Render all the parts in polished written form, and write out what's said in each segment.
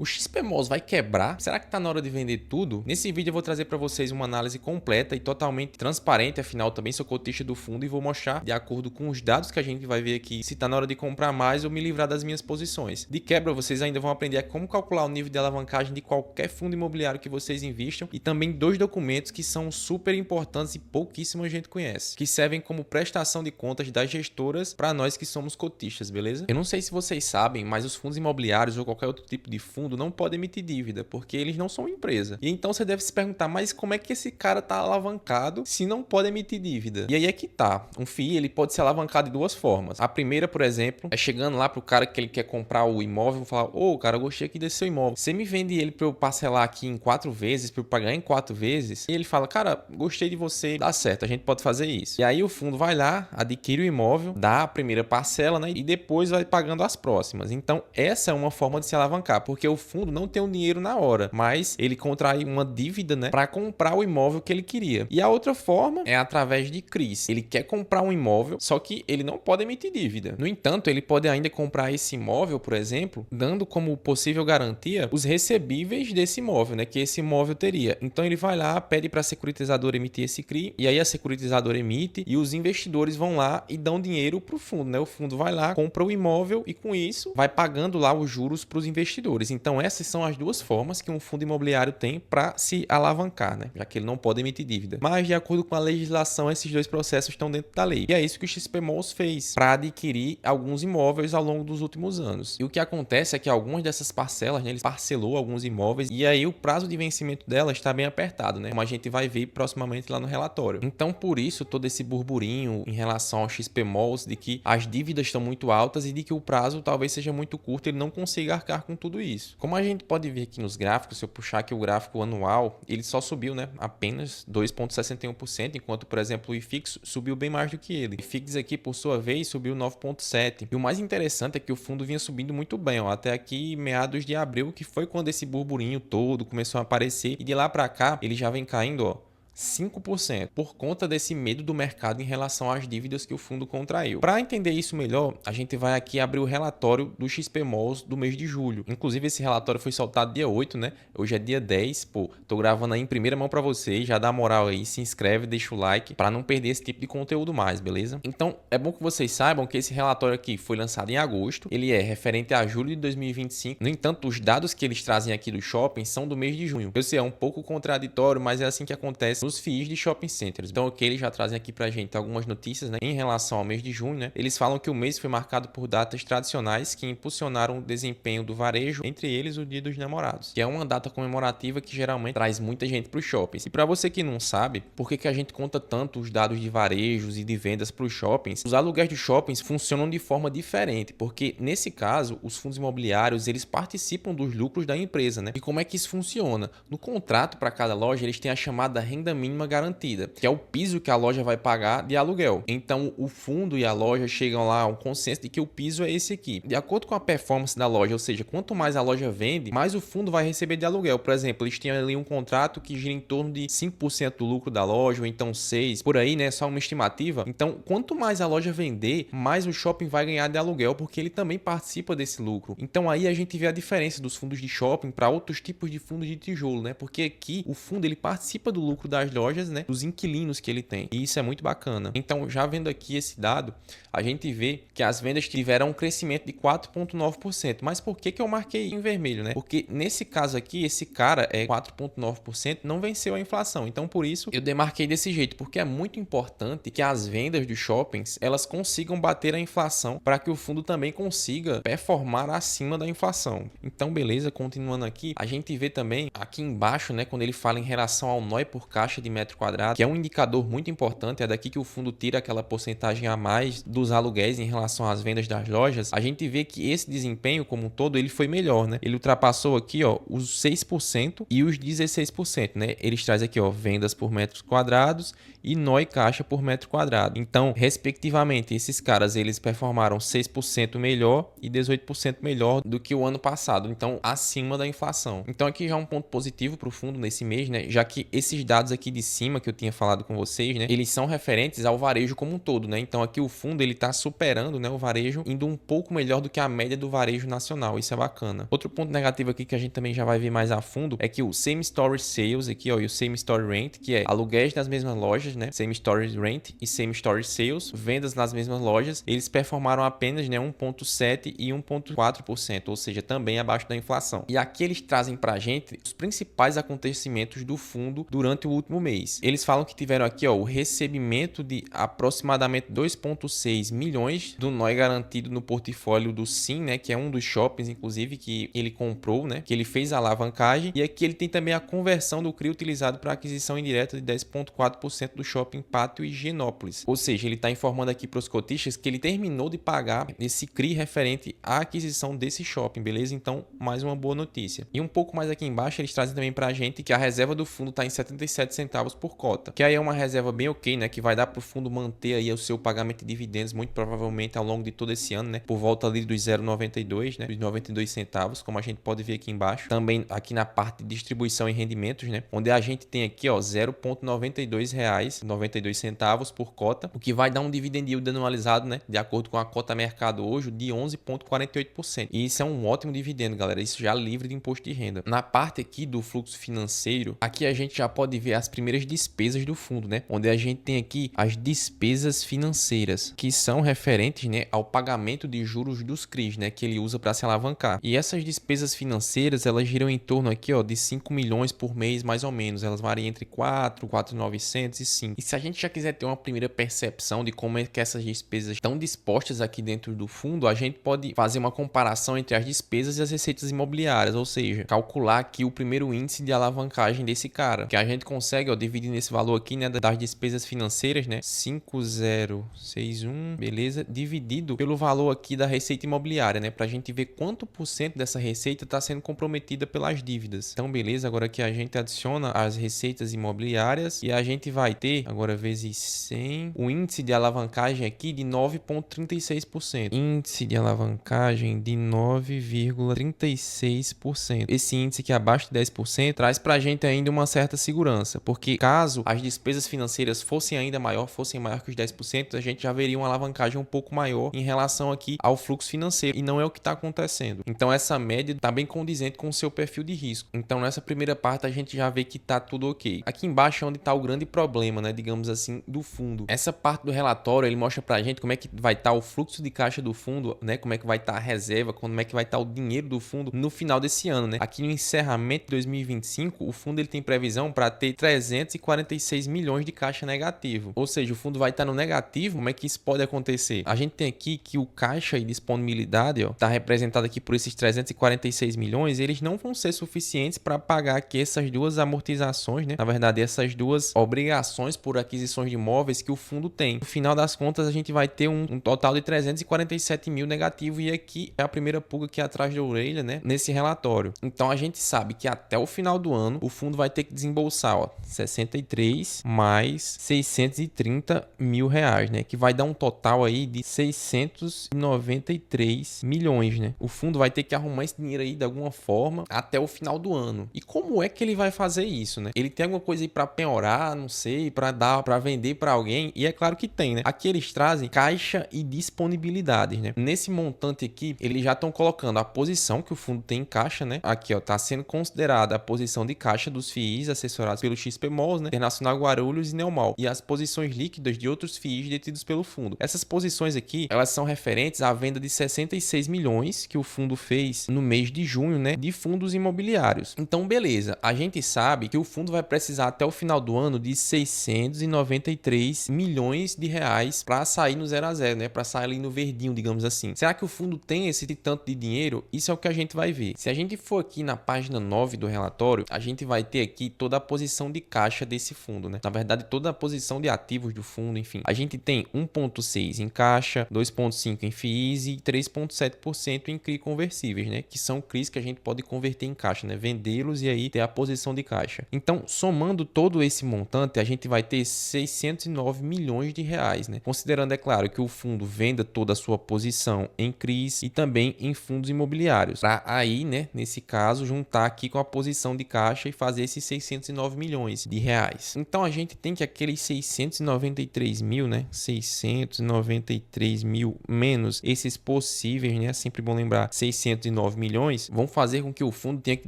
O XPMOS vai quebrar? Será que tá na hora de vender tudo? Nesse vídeo eu vou trazer para vocês uma análise completa e totalmente transparente, afinal também sou cotista do fundo e vou mostrar de acordo com os dados que a gente vai ver aqui se tá na hora de comprar mais ou me livrar das minhas posições. De quebra, vocês ainda vão aprender a como calcular o nível de alavancagem de qualquer fundo imobiliário que vocês investam e também dois documentos que são super importantes e pouquíssima gente conhece, que servem como prestação de contas das gestoras para nós que somos cotistas, beleza? Eu não sei se vocês sabem, mas os fundos imobiliários ou qualquer outro tipo de fundo não podem emitir dívida, porque eles não são empresa. E então você deve se perguntar, mas como é que esse cara tá alavancado se não pode emitir dívida? E aí é que tá. Um FII, ele pode ser alavancado de duas formas. A primeira, por exemplo, é chegando lá pro cara que ele quer comprar o imóvel e falar: ô, cara, eu gostei aqui desse seu imóvel. Você me vende ele para eu parcelar aqui em 4 vezes, para eu pagar em 4 vezes? E ele fala: cara, gostei de você, dá certo, a gente pode fazer isso. E aí o fundo vai lá, adquire o imóvel, dá a primeira parcela, né? E depois vai pagando as próximas. Então, essa é uma forma de se alavancar, porque o fundo não tem o dinheiro na hora, mas ele contrai uma dívida, né, para comprar o imóvel que ele queria. E a outra forma é através de CRIs. Ele quer comprar um imóvel, só que ele não pode emitir dívida. No entanto, ele pode ainda comprar esse imóvel, por exemplo, dando como possível garantia os recebíveis desse imóvel, né, que esse imóvel teria. Então ele vai lá, pede para a securitizadora emitir esse CRI, e aí a securitizadora emite e os investidores vão lá e dão dinheiro para o fundo, né? O fundo vai lá, compra o imóvel e com isso vai pagando lá os juros para os investidores. Então essas são as duas formas que um fundo imobiliário tem para se alavancar, né? Já que ele não pode emitir dívida. Mas de acordo com a legislação, esses dois processos estão dentro da lei. E é isso que o XPMOS fez para adquirir alguns imóveis ao longo dos últimos anos. E o que acontece é que algumas dessas parcelas, né, ele parcelou alguns imóveis e aí o prazo de vencimento delas está bem apertado, né? Como a gente vai ver proximamente lá no relatório. Então, por isso, todo esse burburinho em relação ao XPMOS de que as dívidas estão muito altas e de que o prazo talvez seja muito curto e ele não consiga arcar com tudo isso. Como a gente pode ver aqui nos gráficos, se eu puxar aqui o gráfico anual, ele só subiu, né, apenas 2,61%, enquanto, por exemplo, o IFIX subiu bem mais do que ele. O IFIX aqui, por sua vez, subiu 9,7%. E o mais interessante é que o fundo vinha subindo muito bem, ó, até aqui meados de abril, que foi quando esse burburinho todo começou a aparecer. E de lá para cá, ele já vem caindo, ó, 5% por conta desse medo do mercado em relação às dívidas que o fundo contraiu. Para entender isso melhor, a gente vai aqui abrir o relatório do XPMOS do mês de julho. Inclusive esse relatório foi soltado dia 8, né? Hoje é dia 10, pô, tô gravando aí em primeira mão para vocês, já dá moral aí, se inscreve, deixa o like para não perder esse tipo de conteúdo mais, beleza? Então, é bom que vocês saibam que esse relatório aqui foi lançado em agosto, ele é referente a julho de 2025. No entanto, os dados que eles trazem aqui do shopping são do mês de junho. Eu sei, é um pouco contraditório, mas é assim que acontece nos FIIs de shopping centers. Então, ok, eles já trazem aqui pra gente algumas notícias, né, em relação ao mês de junho, né? Eles falam que o mês foi marcado por datas tradicionais que impulsionaram o desempenho do varejo, entre eles o Dia dos Namorados, que é uma data comemorativa que geralmente traz muita gente para os shoppings. E para você que não sabe, por que a gente conta tanto os dados de varejos e de vendas para os shoppings? Os aluguéis de shoppings funcionam de forma diferente, porque nesse caso, os fundos imobiliários, eles participam dos lucros da empresa, né? E como é que isso funciona? No contrato para cada loja, eles têm a chamada renda mínima garantida, que é o piso que a loja vai pagar de aluguel. Então, o fundo e a loja chegam lá a um consenso de que o piso é esse aqui. De acordo com a performance da loja, ou seja, quanto mais a loja vende, mais o fundo vai receber de aluguel. Por exemplo, eles têm ali um contrato que gira em torno de 5% do lucro da loja, ou então 6%, por aí, né? Só uma estimativa. Então, quanto mais a loja vender, mais o shopping vai ganhar de aluguel, porque ele também participa desse lucro. Então, aí a gente vê a diferença dos fundos de shopping para outros tipos de fundos de tijolo, né? Porque aqui o fundo ele participa do lucro das lojas, né, dos inquilinos que ele tem. E isso é muito bacana. Então, já vendo aqui esse dado, a gente vê que as vendas tiveram um crescimento de 4,9%. Mas por que eu marquei em vermelho, né? Porque nesse caso aqui, esse cara 4,9% não venceu a inflação. Então, por isso, eu demarquei desse jeito, porque é muito importante que as vendas dos shoppings, elas consigam bater a inflação para que o fundo também consiga performar acima da inflação. Então, beleza, continuando aqui, a gente vê também aqui embaixo, né, quando ele fala em relação ao NOI por caixa de metro quadrado, que é um indicador muito importante, é daqui que o fundo tira aquela porcentagem a mais dos aluguéis em relação às vendas das lojas. A gente vê que esse desempenho como um todo, ele foi melhor, né? Ele ultrapassou aqui, ó, os 6% e os 16%, né? Eles trazem aqui, ó, vendas por metros quadrados e NOI caixa por metro quadrado. Então, respectivamente, esses caras, eles performaram 6% melhor e 18% melhor do que o ano passado. Então, acima da inflação. Então, aqui já é um ponto positivo para o fundo nesse mês, né? Já que esses dados aqui aqui de cima que eu tinha falado com vocês, né, eles são referentes ao varejo como um todo, né? Então aqui o fundo ele tá superando, né, o varejo, indo um pouco melhor do que a média do varejo nacional. Isso é bacana. Outro ponto negativo aqui que a gente também já vai ver mais a fundo é que o Same Store Sales aqui, ó, e o Same Store Rent, que é aluguéis nas mesmas lojas, né? Same Store Rent e Same Store Sales, vendas nas mesmas lojas, eles performaram apenas, né, 1,7% e 1,4%, ou seja, também abaixo da inflação. E aqui eles trazem pra gente os principais acontecimentos do fundo durante o último mês. Eles falam que tiveram aqui, ó, o recebimento de aproximadamente 2,6 milhões do NOI garantido no portfólio do Sim, né, que é um dos shoppings, inclusive, que ele comprou, né, que ele fez a alavancagem. E aqui ele tem também a conversão do CRI utilizado para aquisição indireta de 10,4% do shopping Pátio Higienópolis. Ou seja, ele está informando aqui para os cotistas que ele terminou de pagar esse CRI referente à aquisição desse shopping, beleza? Então, mais uma boa notícia. E um pouco mais aqui embaixo, eles trazem também para a gente que a reserva do fundo está em 77 centavos por cota, que aí é uma reserva bem ok, né, que vai dar para o fundo manter aí o seu pagamento de dividendos, muito provavelmente ao longo de todo esse ano, né, por volta ali dos 0,92, né, dos 92 centavos, como a gente pode ver aqui embaixo. Também aqui na parte de distribuição e rendimentos, né, onde a gente tem aqui, ó, 0,92 reais, 92 centavos por cota, o que vai dar um dividend yield anualizado, né, de acordo com a cota mercado hoje, de 11,48%. E isso é um ótimo dividendo, galera, isso já livre de imposto de renda. Na parte aqui do fluxo financeiro, aqui a gente já pode ver as primeiras despesas do fundo, né, onde a gente tem aqui as despesas financeiras, que são referentes, né, ao pagamento de juros dos CRIs, né, que ele usa para se alavancar. E essas despesas financeiras, elas giram em torno aqui, ó, de 5 milhões por mês, mais ou menos. Elas variam entre 4.900 e 5. E se a gente já quiser ter uma primeira percepção de como é que essas despesas estão dispostas aqui dentro do fundo, a gente pode fazer uma comparação entre as despesas e as receitas imobiliárias, ou seja, calcular aqui o primeiro índice de alavancagem desse cara, que a gente consegue, ó, dividir nesse valor aqui, né, das despesas financeiras, né, 5,061, beleza, dividido pelo valor aqui da receita imobiliária, né, pra gente ver quanto por cento dessa receita está sendo comprometida pelas dívidas. Então, beleza, agora aqui a gente adiciona as receitas imobiliárias e a gente vai ter, agora vezes 100, o índice de alavancagem aqui de 9,36%. Índice de alavancagem de 9,36%. Esse índice aqui abaixo de 10% traz pra gente ainda uma certa segurança, porque caso as despesas financeiras fossem ainda maior, fossem maior que os 10%, a gente já veria uma alavancagem um pouco maior em relação aqui ao fluxo financeiro, e não é o que está acontecendo. Então essa média está bem condizente com o seu perfil de risco. Então nessa primeira parte a gente já vê que está tudo ok. Aqui embaixo é onde está o grande problema, né, digamos assim, do fundo. Essa parte do relatório ele mostra pra gente como é que vai estar o fluxo de caixa do fundo, né, como é que vai estar a reserva, como é que vai estar o dinheiro do fundo no final desse ano, né? Aqui no encerramento de 2025, o fundo ele tem previsão para ter 346 milhões de caixa negativo. Ou seja, o fundo vai estar no negativo. Como é que isso pode acontecer? A gente tem aqui que o caixa e disponibilidade, ó, tá representado aqui por esses 346 milhões, eles não vão ser suficientes para pagar aqui essas duas amortizações, né? Na verdade, essas duas obrigações por aquisições de imóveis que o fundo tem. No final das contas, a gente vai ter um total de 347 mil negativo, e aqui é a primeira pulga aqui atrás da orelha, né, nesse relatório. Então a gente sabe que até o final do ano o fundo vai ter que desembolsar, ó, 63 mais 630 mil reais, né, que vai dar um total aí de 693 milhões, né. O fundo vai ter que arrumar esse dinheiro aí de alguma forma até o final do ano. E como é que ele vai fazer isso, né? Ele tem alguma coisa aí para penhorar, não sei, para dar, para vender para alguém? E é claro que tem, né? Aqui eles trazem caixa e disponibilidades, né? Nesse montante aqui, eles já estão colocando a posição que o fundo tem em caixa, né? Aqui, ó, tá sendo considerada a posição de caixa dos FIIs assessorados pelo XP Malls, né? Internacional Guarulhos e Neomal, e as posições líquidas de outros FIIs detidos pelo fundo. Essas posições aqui, elas são referentes à venda de 66 milhões que o fundo fez no mês de junho, né, de fundos imobiliários. Então, beleza, a gente sabe que o fundo vai precisar até o final do ano de 693 milhões de reais para sair no 0 a 0, né, para sair ali no verdinho, digamos assim. Será que o fundo tem esse tanto de dinheiro? Isso é o que a gente vai ver. Se a gente for aqui na página 9 do relatório, a gente vai ter aqui toda a posição de caixa desse fundo, né? Na verdade, toda a posição de ativos do fundo, enfim. A gente tem 1,6 em caixa, 2,5 em FIIs e 3,7% em CRI conversíveis, né? Que são CRIs que a gente pode converter em caixa, né? Vendê-los e aí ter a posição de caixa. Então, somando todo esse montante, a gente vai ter 609 milhões de reais, né? Considerando, é claro, que o fundo venda toda a sua posição em CRIs e também em fundos imobiliários. Para aí, né, nesse caso, juntar aqui com a posição de caixa e fazer esses 609 milhões. milhões de reais. Então a gente tem que aqueles 693 mil, né? 693 mil menos esses possíveis, né? É sempre bom lembrar, 609 milhões, vão fazer com que o fundo tenha que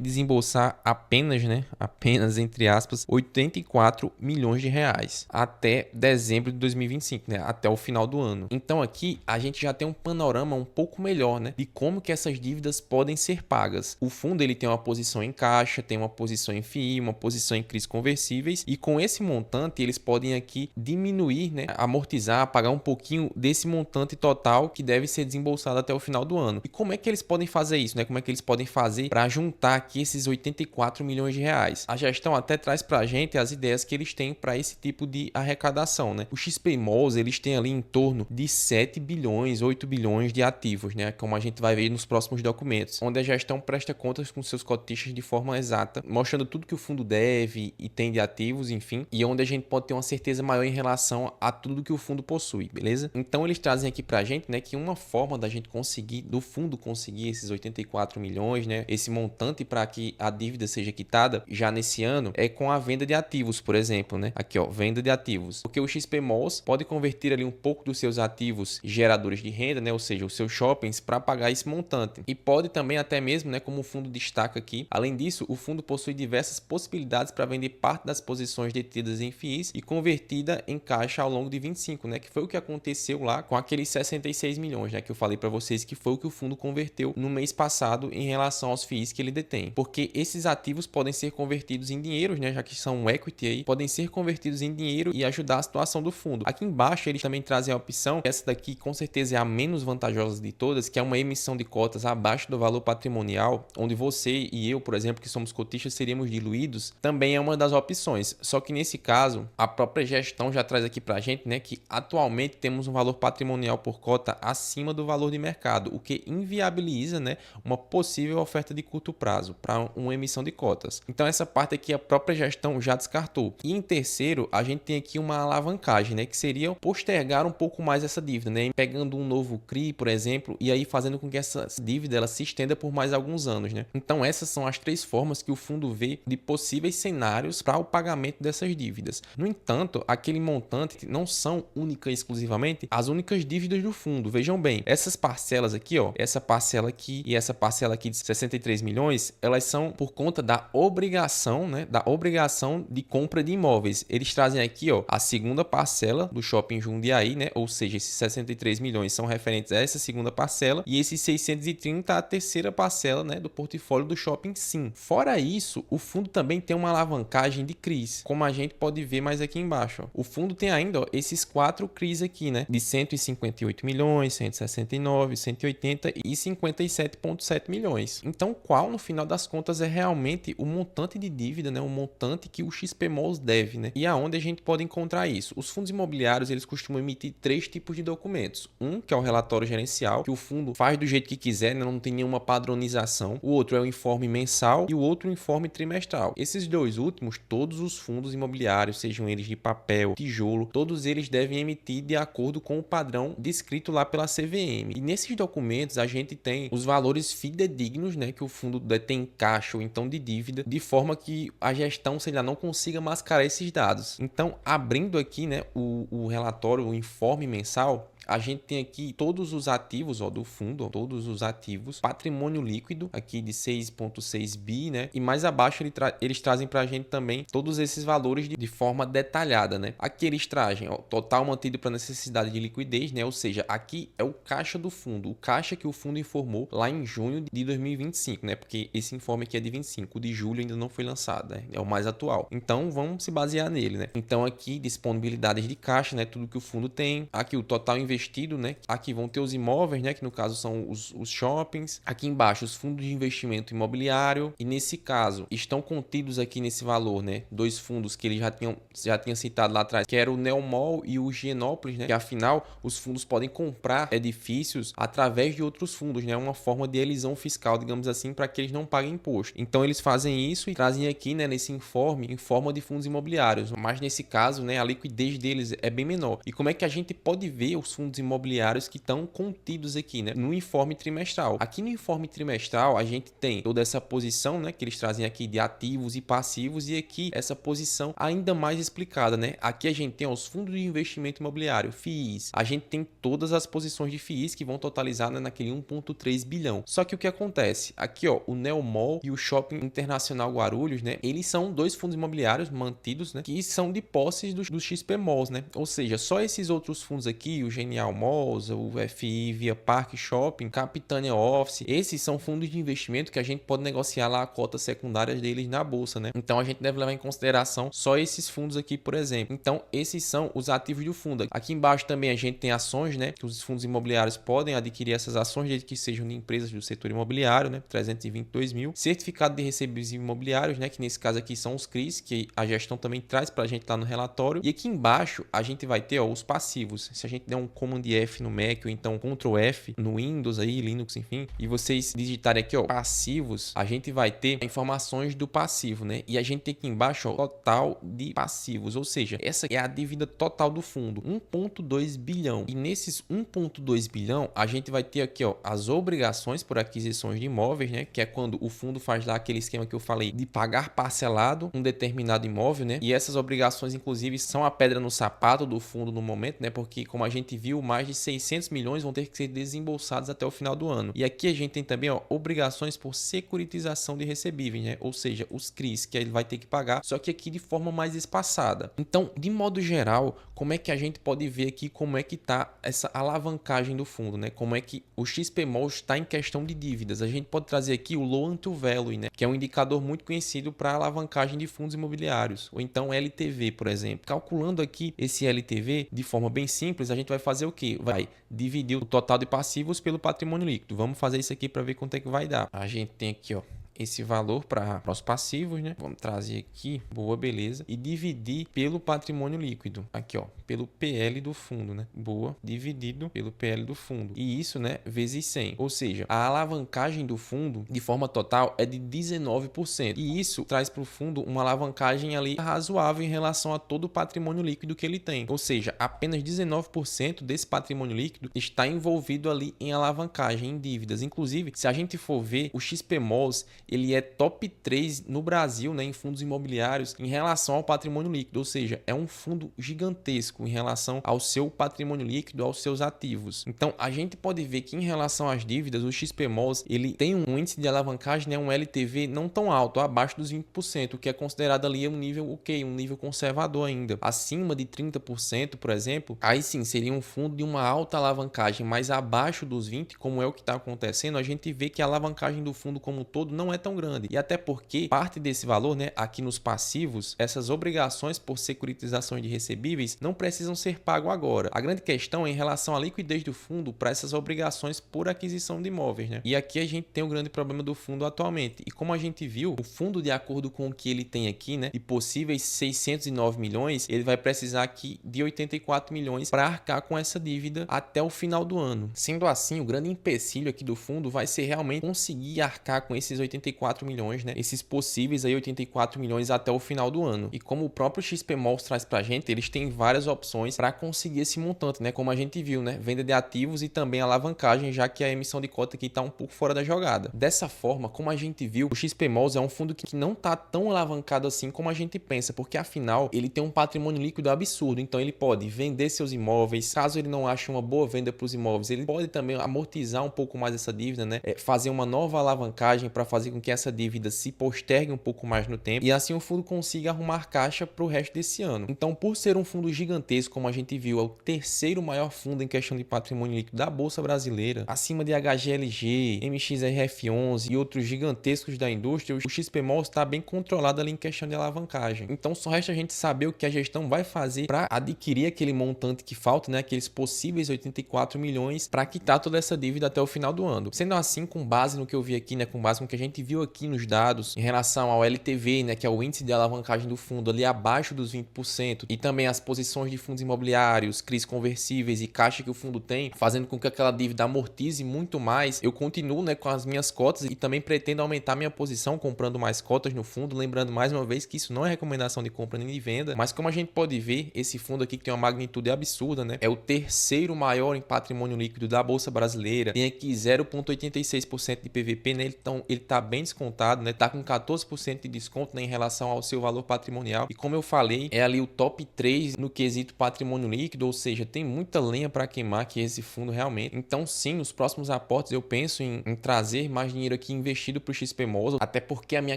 desembolsar apenas, né? Apenas, entre aspas, 84 milhões de reais até dezembro de 2025, né? Até o final do ano. Então aqui a gente já tem um panorama um pouco melhor, né? De como que essas dívidas podem ser pagas. O fundo ele tem uma posição em caixa, tem uma posição em FII, uma posição em CRIs conversíveis, e com esse montante eles podem aqui diminuir, né? Amortizar, pagar um pouquinho desse montante total que deve ser desembolsado até o final do ano. E como é que eles podem fazer isso, né? Como é que eles podem fazer para juntar aqui esses 84 milhões de reais? A gestão até traz para a gente as ideias que eles têm para esse tipo de arrecadação, né? O XP Malls, eles têm ali em torno de 7 bilhões, 8 bilhões de ativos, né? Como a gente vai ver nos próximos documentos, onde a gestão presta contas com seus cotistas de forma exata, mostrando tudo que o fundo deve e tem de ativos, enfim, e onde a gente pode ter uma certeza maior em relação a tudo que o fundo possui, beleza? Então eles trazem aqui pra gente, né, que uma forma da gente conseguir, do fundo conseguir esses 84 milhões, né, esse montante para que a dívida seja quitada já nesse ano, é com a venda de ativos, por exemplo, né? Aqui, ó, venda de ativos. Porque o XP Malls pode converter ali um pouco dos seus ativos geradores de renda, né, ou seja, os seus shoppings, para pagar esse montante. E pode também até mesmo, né, como o fundo destaca aqui, além disso, o fundo possui diversas possibilidades para vender parte das posições detidas em FIIs e convertida em caixa ao longo de 25, né, que foi o que aconteceu lá com aqueles 66 milhões, né, que eu falei para vocês que foi o que o fundo converteu no mês passado em relação aos FIIs que ele detém. Porque esses ativos podem ser convertidos em dinheiro, né, já que são um equity aí, podem ser convertidos em dinheiro e ajudar a situação do fundo. Aqui embaixo eles também trazem a opção, essa daqui com certeza é a menos vantajosa de todas, que é uma emissão de cotas abaixo do valor patrimonial, onde você e eu, por exemplo, que somos cotistas, seríamos diluídos, também é uma das opções. Só que nesse caso, a própria gestão já traz aqui pra gente, né, que atualmente temos um valor patrimonial por cota acima do valor de mercado, o que inviabiliza, né, uma possível oferta de curto prazo para uma emissão de cotas. Então essa parte aqui a própria gestão já descartou. E em terceiro, a gente tem aqui uma alavancagem, né, que seria postergar um pouco mais essa dívida, né, pegando um novo CRI, por exemplo, e aí fazendo com que essa dívida ela se estenda por mais alguns anos, né? Então essas são as três formas que o fundo vê de possíveis cenários para o pagamento dessas dívidas. No entanto, aquele montante não são única e exclusivamente as únicas dívidas do fundo. Vejam bem, essas parcelas aqui, ó, essa parcela aqui e essa parcela aqui de 63 milhões, elas são por conta da obrigação, né, da obrigação de compra de imóveis. Eles trazem aqui, ó, a segunda parcela do Shopping Jundiaí, né, ou seja, esses 63 milhões são referentes a essa segunda parcela e esses 630 a terceira parcela, né, do portfólio do Shopping Sim. Fora isso, o fundo também tem uma alavancagem de CRIs, como a gente pode ver mais aqui embaixo, ó. O fundo tem ainda, ó, esses 4 CRIs aqui, né, de 158 milhões, 169, 180 e 57,7 milhões. Então, qual no final das contas é realmente o montante de dívida, né, o montante que o XP Malls deve, né? E aonde a gente pode encontrar isso? Os fundos imobiliários, eles costumam emitir 3 tipos de documentos. Um, que é o relatório gerencial, que o fundo faz do jeito que quiser, né? Não tem nenhuma padronização. O outro é o informe mensal e o outro o informe trimestral. Esses dois últimos, todos os fundos imobiliários, sejam eles de papel, tijolo, todos eles devem emitir de acordo com o padrão descrito lá pela CVM. E nesses documentos a gente tem os valores fidedignos, né, que o fundo detém em caixa ou então de dívida, de forma que a gestão, sei lá, não consiga mascarar esses dados. Então, abrindo aqui, né, o relatório, o informe mensal, a gente tem aqui todos os ativos, ó, do fundo, ó, todos os ativos, patrimônio líquido aqui de 6,6 bi, né? E mais abaixo eles trazem para a gente também todos esses valores de forma detalhada, né? Aqui eles trazem, ó, total mantido para necessidade de liquidez, né? Ou seja, aqui é o caixa do fundo, o caixa que o fundo informou lá em junho de 2025, né? Porque esse informe aqui é de 25, o de julho ainda não foi lançado, né? É o mais atual. Então vamos se basear nele, né? Então aqui disponibilidades de caixa, né? Tudo que o fundo tem. Aqui o total investido, né? Aqui vão ter os imóveis, né? Que no caso são os shoppings. Aqui embaixo os fundos de investimento imobiliário. E nesse caso estão contidos aqui nesse valor, né? 2 fundos que ele já tinha citado lá atrás, que era o Neomol e o Higienópolis, né? Que afinal os fundos podem comprar edifícios através de outros fundos, né? Uma forma de elisão fiscal, digamos assim, para que eles não paguem imposto. Então eles fazem isso e trazem aqui, né? Nesse informe em forma de fundos imobiliários. Mas nesse caso, né? A liquidez deles é bem menor. E como é que a gente pode ver os fundos fundos imobiliários que estão contidos aqui, né, no informe trimestral. Aqui no informe trimestral a gente tem toda essa posição, né, que eles trazem aqui de ativos e passivos, e aqui essa posição ainda mais explicada, né? Aqui a gente tem os fundos de investimento imobiliário, FIIs. A gente tem todas as posições de FIIs que vão totalizar, né, naquele 1,3 bilhão. Só que o que acontece? Aqui, ó, o Neomall e o Shopping Internacional Guarulhos, né, eles são dois fundos imobiliários mantidos, né, que são de posses dos XP Malls, né? Ou seja, só esses outros fundos aqui, o Genial Malls, o FI Via Park Shopping, Capitânia Office, esses são fundos de investimento que a gente pode negociar lá a cotas secundárias deles na bolsa, né? Então a gente deve levar em consideração só esses fundos aqui, por exemplo. Então esses são os ativos do fundo. Aqui embaixo também a gente tem ações, né, que os fundos imobiliários podem adquirir essas ações desde que sejam de empresas do setor imobiliário, né, 322 mil. Certificado de recebíveis imobiliários, né, que nesse caso aqui são os CRIs, que a gestão também traz para a gente lá no relatório. E aqui embaixo a gente vai ter, ó, os passivos. Se a gente der um Command F no Mac ou então Ctrl F no Windows aí, Linux, enfim, e vocês digitarem aqui, ó, passivos, a gente vai ter informações do passivo, né? E a gente tem aqui embaixo, ó, total de passivos, ou seja, essa é a dívida total do fundo, 1,2 bilhão. E nesses 1,2 bilhão, a gente vai ter aqui, ó, as obrigações por aquisições de imóveis, né? Que é quando o fundo faz lá aquele esquema que eu falei de pagar parcelado um determinado imóvel, né? E essas obrigações, inclusive, são a pedra no sapato do fundo no momento, né? Porque, como a gente viu, mais de 600 milhões vão ter que ser desembolsados até o final do ano. E aqui a gente tem também, ó, obrigações por securitização de recebíveis, né? Ou seja, os CRIs que ele vai ter que pagar, só que aqui de forma mais espaçada. Então, de modo geral, como é que a gente pode ver aqui como é que tá essa alavancagem do fundo, né? Como é que o XPMOL está em questão de dívidas. A gente pode trazer aqui o Loan to Value, né? Que é um indicador muito conhecido para alavancagem de fundos imobiliários, ou então LTV, por exemplo. Calculando aqui esse LTV de forma bem simples, a gente vai fazer o quê? Vai dividir o total de passivos pelo patrimônio líquido. Vamos fazer isso aqui para ver quanto é que vai dar. A gente tem aqui, ó, esse valor para os passivos, né? Vamos trazer aqui, boa, beleza, e dividir pelo patrimônio líquido. Aqui, ó, pelo PL do fundo, né? Boa, dividido pelo PL do fundo. E isso, né, vezes 100. Ou seja, a alavancagem do fundo de forma total é de 19%. E isso traz para o fundo uma alavancagem ali razoável em relação a todo o patrimônio líquido que ele tem. Ou seja, apenas 19% desse patrimônio líquido está envolvido ali em alavancagem, em dívidas. Inclusive, se a gente for ver, o XPMOLs, ele é top 3 no Brasil, né, em fundos imobiliários em relação ao patrimônio líquido, ou seja, é um fundo gigantesco em relação ao seu patrimônio líquido, aos seus ativos. Então, a gente pode ver que em relação às dívidas, o XPMOLs, ele tem um índice de alavancagem, né, um LTV não tão alto, abaixo dos 20%, o que é considerado ali um nível ok, um nível conservador ainda. Acima de 30%, por exemplo, aí sim seria um fundo de uma alta alavancagem, mas abaixo dos 20%, como é o que está acontecendo, a gente vê que a alavancagem do fundo como um todo não é tão grande. E até porque parte desse valor, né, aqui nos passivos, essas obrigações por securitizações de recebíveis não precisam ser pago agora. A grande questão é em relação à liquidez do fundo para essas obrigações por aquisição de imóveis, né? E aqui a gente tem um grande problema do fundo atualmente. E como a gente viu, o fundo, de acordo com o que ele tem aqui, né, de possíveis 609 milhões, ele vai precisar aqui de 84 milhões para arcar com essa dívida até o final do ano. Sendo assim, o grande empecilho aqui do fundo vai ser realmente conseguir arcar com esses 84 milhões, né? Esses possíveis aí 84 milhões até o final do ano. E como o próprio XPMOLs traz pra gente, eles têm várias opções para conseguir esse montante, né? Como a gente viu, né? Venda de ativos e também alavancagem, já que a emissão de cota aqui tá um pouco fora da jogada. Dessa forma, como a gente viu, o XPMOLs é um fundo que não tá tão alavancado assim como a gente pensa, porque afinal ele tem um patrimônio líquido absurdo, então ele pode vender seus imóveis, caso ele não ache uma boa venda para os imóveis, ele pode também amortizar um pouco mais essa dívida, né? Fazer uma nova alavancagem para fazer com que essa dívida se postergue um pouco mais no tempo e assim o fundo consiga arrumar caixa para o resto desse ano. Então, por ser um fundo gigantesco, como a gente viu, é o terceiro maior fundo em questão de patrimônio líquido da Bolsa Brasileira, acima de HGLG, MXRF11 e outros gigantescos da indústria, o XPMOL está bem controlado ali em questão de alavancagem. Então, só resta a gente saber o que a gestão vai fazer para adquirir aquele montante que falta, né, aqueles possíveis 84 milhões para quitar toda essa dívida até o final do ano. Sendo assim, com base no que eu vi aqui, né, com base no que a gente viu viu aqui nos dados em relação ao LTV, né, que é o índice de alavancagem do fundo ali abaixo dos 20%, e também as posições de fundos imobiliários, CRIs conversíveis e caixa que o fundo tem, fazendo com que aquela dívida amortize muito mais, eu continuo, né, com as minhas cotas e também pretendo aumentar minha posição comprando mais cotas no fundo, lembrando mais uma vez que isso não é recomendação de compra nem de venda, mas como a gente pode ver, esse fundo aqui que tem uma magnitude absurda, né, é o terceiro maior em patrimônio líquido da Bolsa Brasileira, tem aqui 0,86% de PVP, né, então ele tá bem descontado, né, tá com 14% de desconto, né, em relação ao seu valor patrimonial, e como eu falei, é ali o top 3 no quesito patrimônio líquido, ou seja, tem muita lenha para queimar aqui esse fundo realmente. Então sim, nos próximos aportes eu penso em trazer mais dinheiro aqui investido para o XPMOL, até porque a minha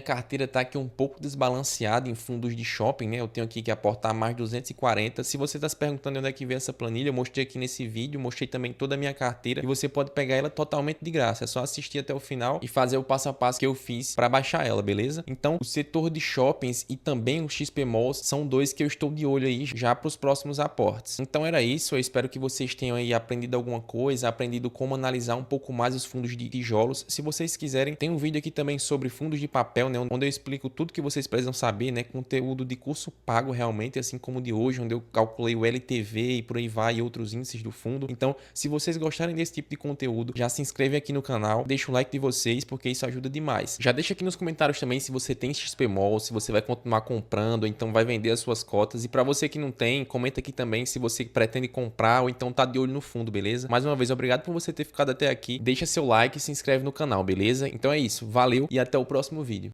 carteira tá aqui um pouco desbalanceada em fundos de shopping, né, eu tenho aqui que aportar mais 240. Se você está se perguntando onde é que vem essa planilha, eu mostrei aqui nesse vídeo, mostrei também toda a minha carteira e você pode pegar ela totalmente de graça, é só assistir até o final e fazer o passo a passo que eu fiz para baixar ela, beleza? Então o setor de shoppings e também o XPMOL são dois que eu estou de olho aí já para os próximos aportes. Então era isso, eu espero que vocês tenham aí aprendido alguma coisa, aprendido como analisar um pouco mais os fundos de tijolos. Se vocês quiserem, tem um vídeo aqui também sobre fundos de papel, né, onde eu explico tudo que vocês precisam saber, né, conteúdo de curso pago realmente, assim como o de hoje, onde eu calculei o LTV e por aí vai e outros índices do fundo. Então, se vocês gostarem desse tipo de conteúdo, já se inscreve aqui no canal, deixa o like de vocês, porque isso ajuda demais. Já deixa aqui nos comentários também se você tem XPMOL, se você vai continuar comprando, ou então vai vender as suas cotas. E para você que não tem, comenta aqui também se você pretende comprar ou então tá de olho no fundo, beleza? Mais uma vez, obrigado por você ter ficado até aqui. Deixa seu like e se inscreve no canal, beleza? Então é isso, valeu e até o próximo vídeo.